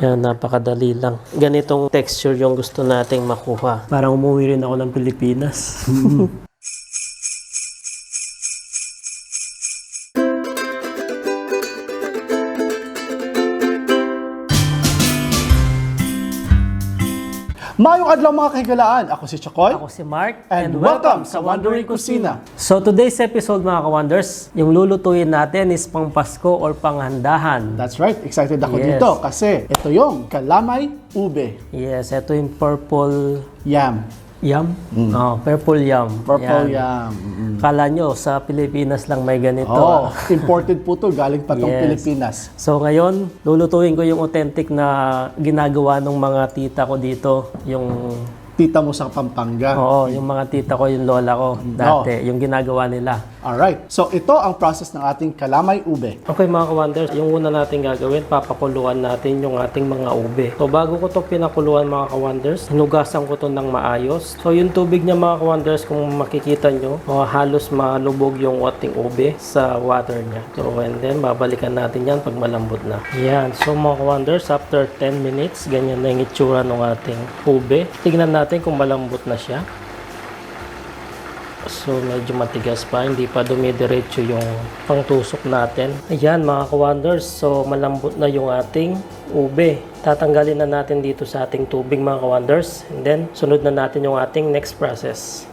Yan, napakadali lang. Ganitong texture yung gusto nating makuha. Parang umuwi rin ako ng Pilipinas. Mayong adlaw mga kahigalaan, ako si Chakoy. Ako si Mark. And welcome sa Wandering Kusina. So today's episode mga ka-wonders, yung lulutuin natin is pang Pasko or panghandahan. That's right, excited ako Yes. dito kasi ito yung Kalamay Ube. Yes, ito yung purple Yam. yam. Oh, purple yam. Purple Yan. yam. Kala nyo, sa Pilipinas lang may ganito. Oh, imported po to, galing pa tong Yes. Pilipinas. So ngayon, lulutuin ko yung authentic na ginagawa ng mga tita ko dito. Yung Tita mo sa Pampanga. Oo, yung mga tita ko, yung lola ko dati, yung ginagawa nila. Alright, so ito ang process ng ating Kalamay Ube. Okay mga ka-wonders, yung una natin gagawin, papakuluan natin yung ating mga ube. So bago ko to pinakuluan mga ka-wonders, hinugasan ko to ng maayos. So yung tubig niya mga ka-wonders, kung makikita nyo, halos malubog yung ating ube sa water niya. So and then, babalikan natin yan pag malambot na. Yan, so mga ka-wonders, after 10 minutes, ganyan na yung itsura ng ating ube. Tignan natin kung malambot na siya. So medyo matigas pa, hindi pa dumidiretso yung pangtusok natin. Ayan mga ka-wonders, so malambot na yung ating ube. Tatanggalin na natin dito sa ating tubig mga ka-wonders. And then sunod na natin yung ating next process.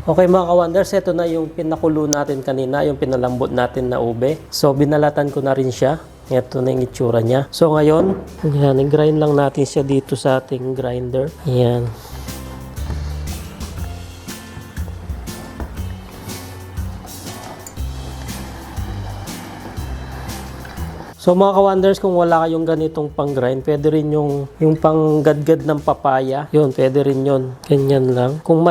Okay mga ka-wonders, ito na yung pinakulo natin kanina, yung pinalambot natin na ube. So binalatan ko na rin siya. Ito na yung itsura niya. So ngayon, yan, i-grind lang natin siya dito sa ating grinder. Yan. So mga ka-wonders, kung wala kayong ganitong pang-grind, pwede rin yung pang-gadgad ng papaya. Yun, pwede rin yun. Ganyan lang. Kung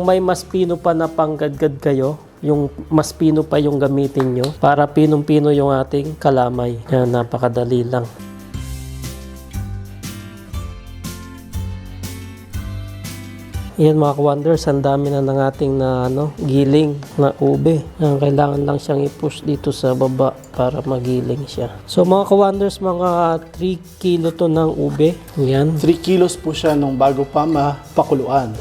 may mas pino pa na pang-gadgad kayo, yung mas pino pa yung gamitin nyo para pinong-pino yung ating kalamay. Yan, napakadali lang. Yan mga ka-wonders, ang dami na ng ating giling na ube. Yan, kailangan lang siyang i-push dito sa baba para magiling siya. So mga ka-wonders, mga 3 kilo to ng ube. Yan. 3 kilos po siya nung bago pa mapakuluan.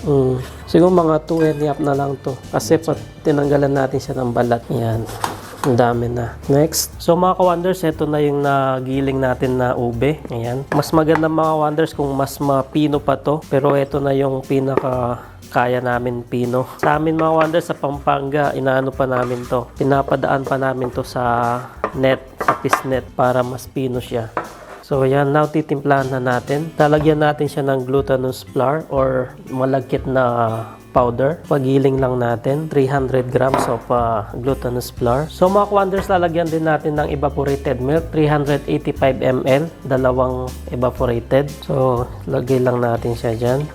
Siguro mga 2.5 na lang to. Kasi tinanggalan natin siya ng balat. Yan. Ang dami na. Next. So mga ka-wonders, ito na yung nagiling natin na ube. Ayan. Mas maganda mga ka-wonders kung mas mapino pa to. Pero ito na yung pinaka kaya namin pino. Sa amin mga ka-wonders, sa Pampanga, inaano pa namin to. Pinapadaan pa namin to sa net, sa pisnet para mas pino siya. So ayan, now titimplahan na natin. Lalagyan natin siya ng glutinous flour or malagkit na powder. Pagiling lang natin 300 grams of glutinous flour. So mga ka-wonders, lalagyan din natin ng evaporated milk 385 ml, dalawang evaporated. So lagay lang natin siya dyan.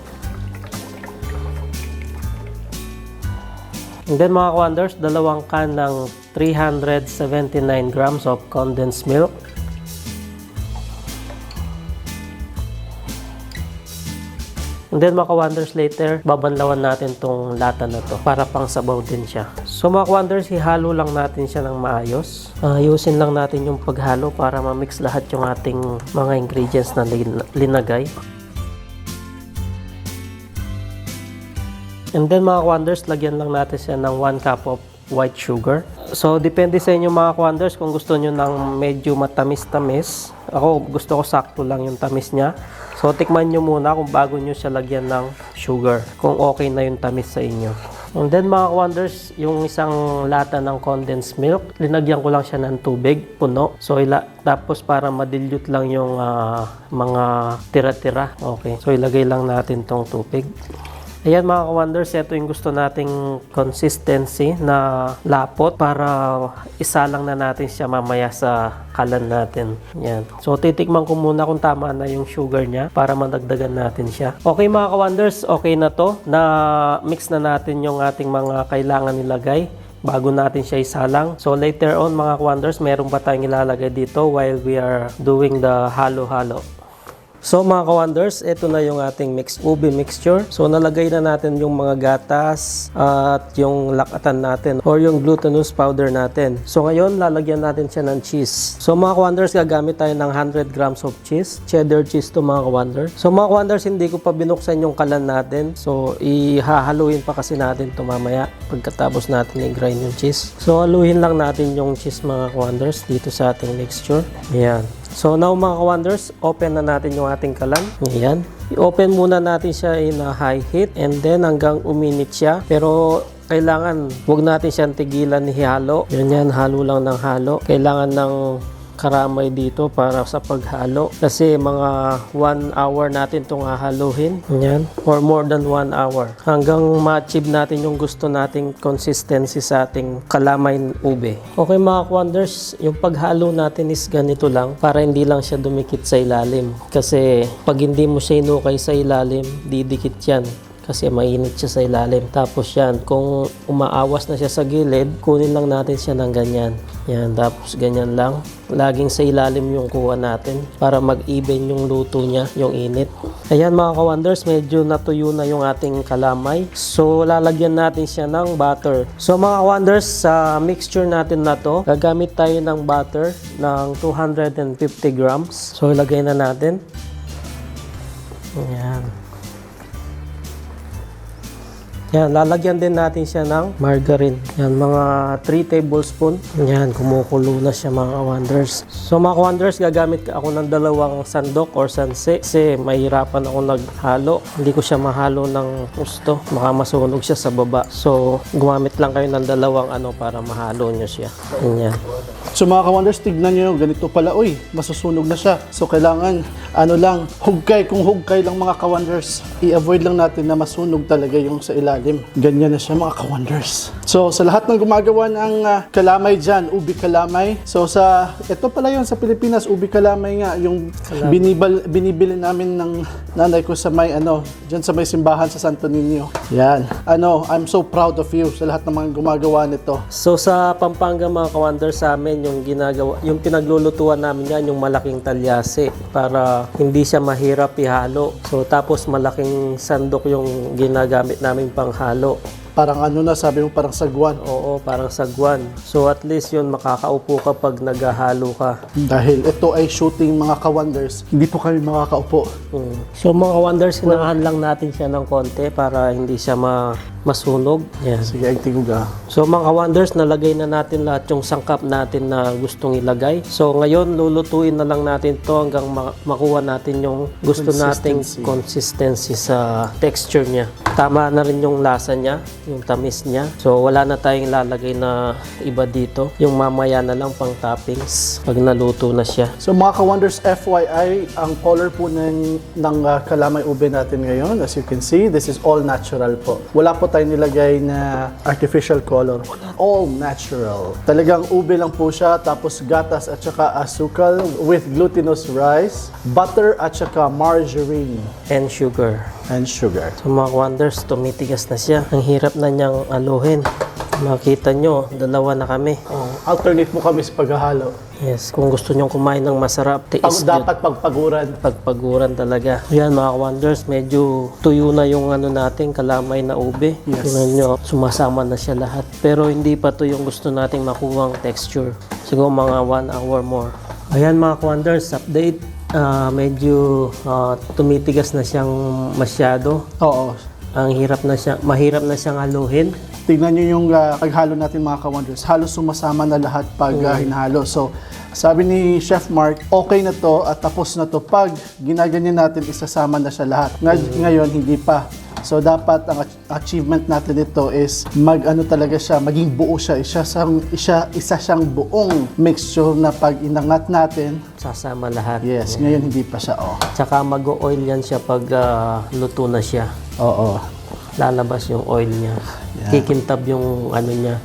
And then mga ka-wonders, dalawang can ng 379 grams of condensed milk. And then mga ka-wonders, later, babanlawan natin tong lata na to para pang sabaw din siya. So mga ka-wonders, ihalo lang natin siya ng maayos. Ayusin lang natin yung paghalo para ma-mix lahat yung ating mga ingredients na linagay. And then mga ka-wonders, lagyan lang natin siya ng 1 cup of white sugar. So depende sa inyo mga ka-wonders kung gusto nyo ng medyo matamis-tamis. Ako gusto ko sakto lang yung tamis niya. So tikman nyo muna kung bago nyo siya lagyan ng sugar, kung okay na yung tamis sa inyo. And then mga ka-wonders, yung isang lata ng condensed milk, linagyan ko lang siya ng tubig, puno. So tapos para ma-dilute lang yung mga tira-tira. Okay, so ilagay lang natin tong tubig. Ayan mga ka-wonders, ito yung gusto nating consistency na lapot para isalang na natin siya mamaya sa kalan natin. Yan. So titikman ko muna kung tama na yung sugar niya para madagdagan natin siya. Okay mga ka-wonders, okay na to. Na mix na natin yung ating mga kailangan nilagay bago natin siya isalang. So later on mga ka-wonders, meron pa tayong ilalagay dito while we are doing the halo-halo. So mga ka-wonders, ito na yung ating ube mixture. So nalagay na natin yung mga gatas at yung lakatan natin or yung glutinous powder natin. So ngayon, lalagyan natin siya ng cheese. So mga ka-wonders, gagamit tayo ng 100 grams of cheese. Cheddar cheese to mga ka-wonders. So mga ka-wonders, hindi ko pa binuksan yung kalan natin. So ihahaluin pa kasi natin ito mamaya pagkatapos natin i-grind yung cheese. So haluin lang natin yung cheese mga ka-wonders dito sa ating mixture. Ayan. So now mga ka-wonders, open na natin yung ating kalan. Ayan. I-open muna natin siya in a high heat and then hanggang uminit siya. Pero kailangan huwag natin siyang tigilan ni halo. Yan, halo lang ng halo. Kailangan ng karamay dito para sa paghalo. Kasi mga 1 hour natin itong hahaluhin. Yan. Or more than 1 hour. Hanggang ma-achieve natin yung gusto nating consistency sa ating kalamay ube. Okay mga ka-wonders, yung paghalo natin is ganito lang para hindi lang siya dumikit sa ilalim. Kasi pag hindi mo siya inukay sa ilalim, didikit yan. Kasi mainit siya sa ilalim. Tapos yan, kung umaawas na siya sa gilid, kunin lang natin siya ng ganyan. Yan, tapos ganyan lang. Laging sa ilalim yung kuha natin para mag-even yung luto niya, yung init. Ayan mga ka-wonders, medyo natuyo na yung ating kalamay. So, lalagyan natin siya ng butter. So mga ka-wonders, sa mixture natin na to, gagamit tayo ng butter ng 250 grams. So, ilagay na natin. Ayan. Yan, lalagyan din natin siya ng margarine. Yan, mga 3 tablespoon. Yan, kumukulo na siya mga ka-wonders. So mga ka-wonders, gagamit ako ng 2 sandok or sanse kasi mahirapan ako naghalo. Hindi ko siya mahalo ng gusto. Baka masunog siya sa baba. So, gumamit lang kayo ng 2 para mahalo nyo siya. Yan. So mga ka-wonders, tignan nyo, ganito pala, uy, masusunog na siya. So kailangan, hugkay, kung hugkay lang mga ka-wonders, i-avoid lang natin na masunog talaga yung sa ilalim. Ganyan na siya mga ka-wonders. So sa lahat ng gumagawa ng kalamay dyan, ube kalamay. So ito pala yun sa Pilipinas, ube kalamay nga, yung binibili namin ng nanay ko sa may, dyan sa may simbahan sa Santo Niño. Yan. I'm so proud of you sa lahat ng mga gumagawa nito. So sa Pampanga mga ka-wonders, sa amin yung pinaglulutuan namin yan, yung malaking talyase para hindi siya mahirap ihalo. So tapos malaking sandok yung ginagamit namin panghalo. Parang sabi mo parang sagwan. Oo, parang sagwan. So at least yun, makakaupo ka pag naghahalo ka. Dahil ito ay shooting mga ka-wonders, hindi po kami makakaupo. So mga ka-wonders, hinahan lang natin siya ng konti para hindi siya masunog. Yan. Sige, ay tiguga. So mga ka-wonders, nalagay na natin lahat yung sangkap natin na gustong ilagay. So ngayon, lulutuin na lang natin to hanggang makuha natin yung gusto nating consistency sa texture niya. Tama na rin yung lasa niya, yung tamis niya. So wala na tayong lalagay na iba dito. Yung mamaya na lang pang toppings pag naluto na siya. So mga ka-wonders, FYI, ang color po ng kalamay ube natin ngayon, as you can see, this is all natural po. Wala po tayong nilagay na artificial color. All natural. Talagang ube lang po siya, tapos gatas at saka asukal with glutinous rice, butter at saka margarine. And sugar. And sugar. So mga wonders, tumitigas na siya. Ang hirap na niyang aluhin. Makita nyo, 2 na kami. Alternate mo kami sa paghahalo. Yes, kung gusto nyong kumain ng masarap, Dapat pagpaguran. Pagpaguran talaga. Yan mga wonders, medyo tuyo na yung natin, kalamay na ube. Yes. Tingnan nyo, sumasama na siya lahat. Pero hindi pa to yung gusto nating makuhang texture. Siguro mga 1 hour more. Ayan mga wonders, update. Medyo tumitigas na siyang masyado. Oo. Mahirap na siyang haluhin. Tingnan nyo yung paghalo natin mga ka-wonders. Halos sumasama na lahat pag hinahalo. So, sabi ni Chef Mark, okay na to at tapos na to. Pag ginaganyan natin, isasama na siya lahat. Ngayon, hindi pa. So, dapat ang achievement natin dito is talaga siya, maging buo siya. Isa siyang buong mixture na pag inangat natin, Sasama lahat. yes, ngayon hindi pa siya. Tsaka mag-oil yan siya pag luto na siya. Oo. Lalabas yung oil niya. Yeah. Kikintab yung niya,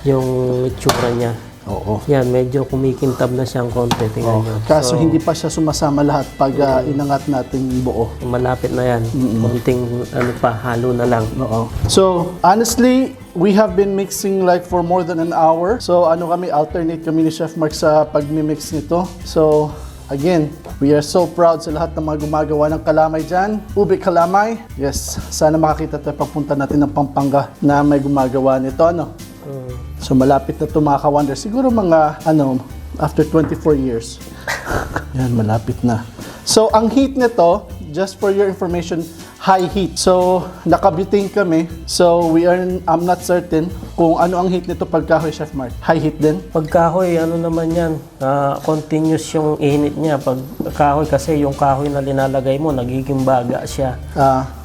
yung itsura niya. Oo. Yan, medyo kumikintab na siyang konti. Tingnan nyo. Kaso hindi pa siya sumasama lahat pag inangat natin buo. Malapit na yan. Konting halo na lang. Oo. So, honestly, we have been mixing like for more than an hour. So, alternate kami ni Chef Mark sa pag-mix nito. So, again, we are so proud sa lahat ng mga gumagawa ng kalamay dyan. Ube Kalamay. Yes, sana makakita tayo pagpunta natin ng Pampanga na may gumagawa nito, ano? So malapit na ito mga ka-wonder. Siguro mga, after 24 years. Yan, malapit na. So ang heat nito, just for your information, high heat. So, nakabutane kami. So, I'm not certain kung ano ang heat nito pagkahoy, Chef Mark. High heat din? Pagkahoy, ano naman yan, continuous yung init niya. Pagkahoy kasi yung kahoy na linalagay mo, nagiging baga siya.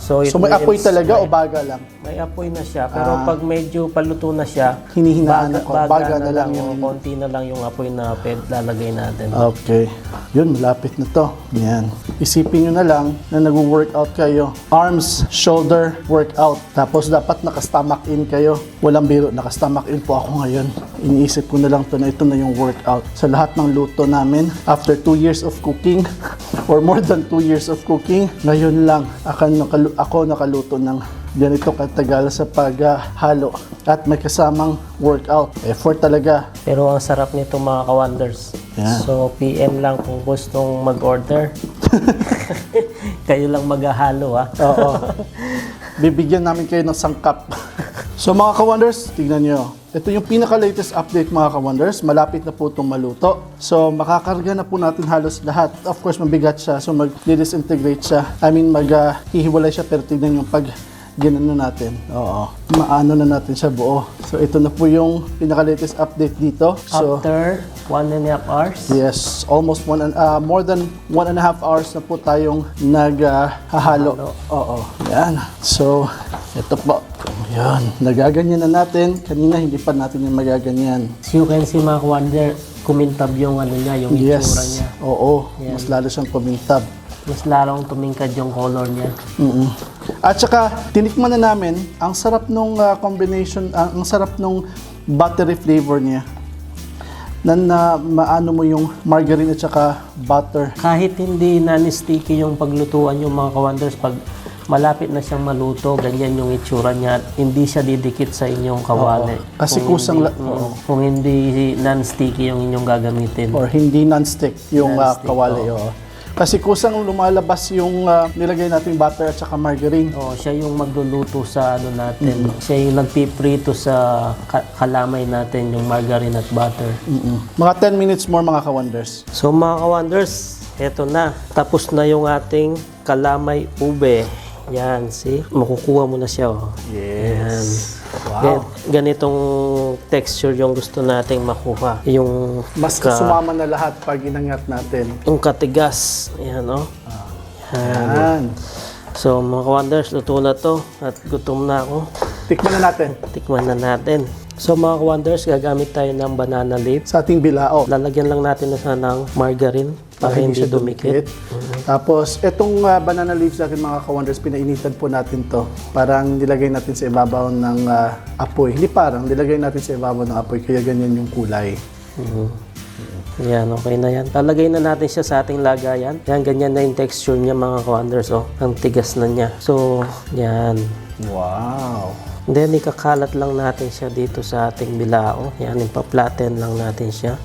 So may apoy talaga o baga lang? May apoy na siya, pero pag medyo paluto na siya, hinihinaan ako, baga na lang yung konti na lang yung apoy na lalagay natin. Okay. Yun, malapit na to. Yan. Isipin nyo na lang na nag-workout kayo. Arms, shoulder, workout. Tapos dapat naka-stomach in kayo. Walang biro, naka-stomach in po ako ngayon. Iniisip ko na lang to na ito na yung workout. Sa lahat ng luto namin, after 2 years of cooking, or more than 2 years of cooking, ngayon lang ako nakaluto ng ganito katagal sa paghalo at may kasamang workout. Effort talaga. Pero ang sarap nito mga ka-wonders. Yeah. So PM lang kung gustong mag-order. Kayo lang maghahalo ha. Oo. Bibigyan namin kayo ng sangkap. So mga ka-wonders, tignan nyo. Ito yung pinaka-latest update mga ka-wonders. Malapit na po itong maluto. So makakarga na po natin halos lahat. Of course, mabigat siya. So mag-disintegrate siya. Maghihiwalay siya. Pero tignan yung pag ginano natin. Oo. Maano na natin siya buo. So ito na po yung pinaka-latest update dito. So, after 1.5 hours? Yes. Almost more than 1.5 hours na po tayong naghahalo. Oo. Yan. So, ito po. Yan. Nagaganyan na natin. Kanina hindi pa natin yung magaganyan. So you can see mga ka-wonder, kumintab yung niya, yung itsura niya. Oo. Yan. Mas lalo siyang kumintab. Mas lalong tumingkad yung color niya. At saka, tinikman na namin, ang sarap nung combination, ang sarap nung buttery flavor niya. Maano mo yung margarine at saka butter. Kahit hindi non-sticky yung paglutuan yung mga ka-wonders, pag malapit na siyang maluto, ganyan yung itsura niya at hindi siya didikit sa inyong kawali. Kasi kung hindi non-sticky yung inyong gagamitin. Or hindi non-stick yung kawali. Kasi kusang lumalabas yung nilagay natin butter at saka margarine. Siya yung magluluto sa natin. Siya yung nagpiprito sa kalamay natin, yung margarine at butter. Mga 10 minutes more mga ka-wonders. So mga ka-wonders, eto na. Tapos na yung ating kalamay ube. Yan, see? Makukuha mo na siya. Yes. Yan. Wow. Ganitong texture yung gusto nating makuha. Yung mas sumama na lahat pag inangat natin. Yung katigas. Yan, Yan. So, mga ka-wonders, luto na to. At gutom na ako. Tikman na natin. Tikman na natin. So, mga ka-wonders, gagamit tayo ng banana leaf. Sa ating bilao. Lalagyan lang natin na ng margarine para hindi siya dumikit. Tapos, itong banana leaves natin mga ka-wonders, pinainitan po natin to. Parang nilagay natin sa ibabaw ng apoy. Hindi parang, nilagay natin sa ibabaw ng apoy, kaya ganyan yung kulay. Yan, okay na yan. Lalagay na natin siya sa ating lagayan. Yan, ganyan na yung texture niya mga ka-wonders. Ang tigas na niya. So, yan. Wow! Then, ikakalat lang natin siya dito sa ating bilao. Yan, ipa-flatten lang natin siya.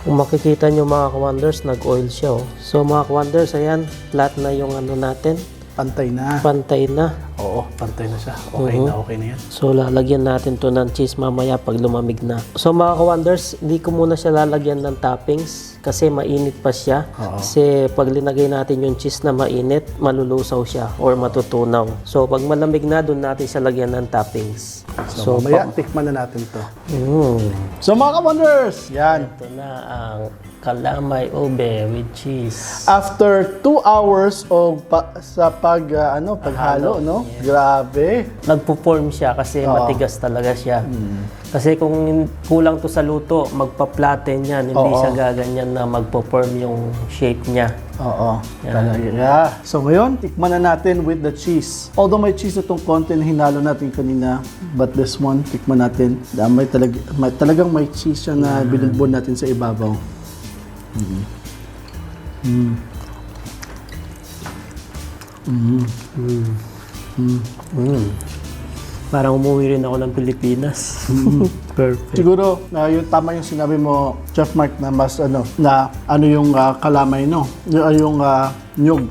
Kung makikita nyo mga ka-wonders, nag-oil siya. So mga ka-wonders, ayan, flat na yung natin. Pantay na. Pantay na. Oo, pantay na siya. Okay na, okay na yan. So lalagyan natin to ng cheese mamaya pag lumamig na. So mga ka-wonders, hindi ko muna siya lalagyan ng toppings kasi mainit pa siya. Kasi pag linagay natin yung cheese na mainit, malulusaw siya or matutunaw. So pag malamig na, doon natin siya lagyan ng toppings. So mamaya, tikman na natin to. So mga ka-wonders, yan. Ito na ang Kalamay Ube with cheese. After 2 hours of paghalo, no? Yes. Grabe. Nagpo-form siya kasi matigas talaga siya. Kasi kung kulang to sa luto, magpa-flatten yan. Hindi siya gaganyan na magpo-form yung shape niya. Oo. Talaga. So ngayon, tikman na natin with the cheese. Although may cheese na itong konti na hinalo natin kanina, but this one, tikman natin. Talagang may cheese siya na binulbon natin sa ibabaw. Parang umuwi rin ako ng Pilipinas. Perfect. Siguro, yung tama yung sinabi mo, Chef Mark, na mas yung kalamay, no? Yung nyog.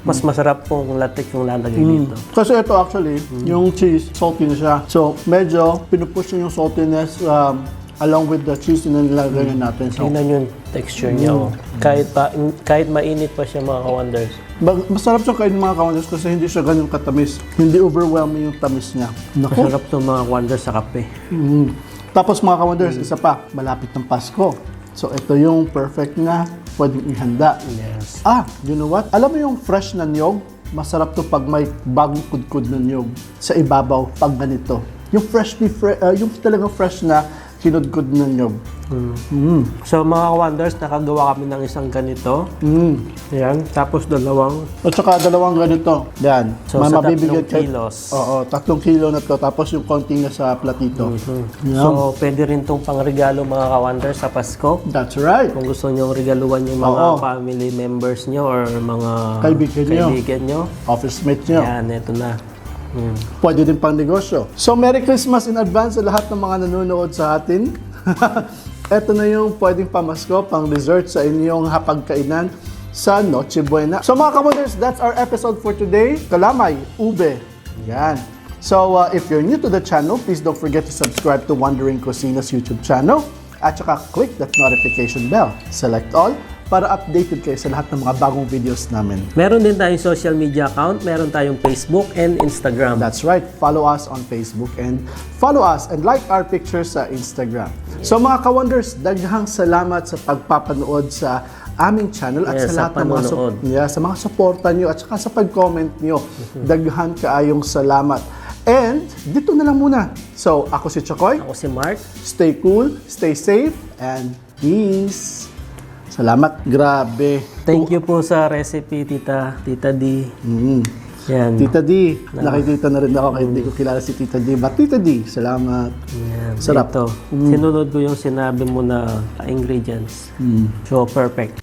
Mas masarap kung latik yung lalagay dito. Kasi ito actually, yung cheese, salty na siya. So, medyo pinupush yung saltiness along with the cheese na nilagay natin. So, Tingnan yung texture niya. Oh. Kahit mainit pa siya mga ka-wonders. masarap siyang kainin mga ka-wonders kasi hindi siya ganun katamis. Hindi overwhelming yung tamis niya. Naku. Masarap to mga ka-wonders sa kape. Tapos mga ka-wonders, isa pa, malapit ng Pasko. So, ito yung perfect na pwedeng ihanda. Yes. You know what? Alam mo yung fresh na niyog? Masarap to pag may bagong kudkud na niyog sa ibabaw pag ganito. Yung yung talagang fresh na kinudkud na niyog. So mga ka-wonders, nakagawa kami ng isang ganito. Yan. Tapos dalawang. At saka dalawang ganito. Yan. So sa 3 kilos. Oo, 3 kilo na to. Tapos yung konting nasa platito. Yan. So pwede rin itong pangregalo mga ka-wonders sa Pasko. That's right. Kung gusto nyo regaluhan yung mga family members nyo or mga kaibigan nyo. Office mates nyo. Yan, ito na. Pwede din pang negosyo. So, Merry Christmas in advance sa lahat ng mga nanonood sa atin. Ito na yung pwedeng pamasko, pang dessert sa inyong hapagkainan sa Noche Buena. So mga ka-wonders, that's our episode for today. Kalamay Ube. Yan. So, if you're new to the channel, please don't forget to subscribe to Wandering Kusina's YouTube channel. At saka click that notification bell. Select all para updated kayo sa lahat ng mga bagong videos namin. Meron din tayong social media account. Meron tayong Facebook and Instagram. That's right. Follow us on Facebook and follow us and like our pictures sa Instagram. So mga ka-wonders, daghang salamat sa pagpapanood sa aming channel at sa lahat ng sa mga suporta nyo at saka sa pag-comment nyo. Daghan kaayong salamat. And dito na lang muna. So ako si Chokoy. Ako si Mark. Stay cool, stay safe, and peace. Salamat. Grabe. Thank you po sa recipe, Tita D. Yan. Tita D. Nakikita na rin ako kahit hindi ko kilala si Tita D. But Tita D, salamat. Yan. Sarap. Ito. Sinunod ko yung sinabi mo na ingredients. So, perfect.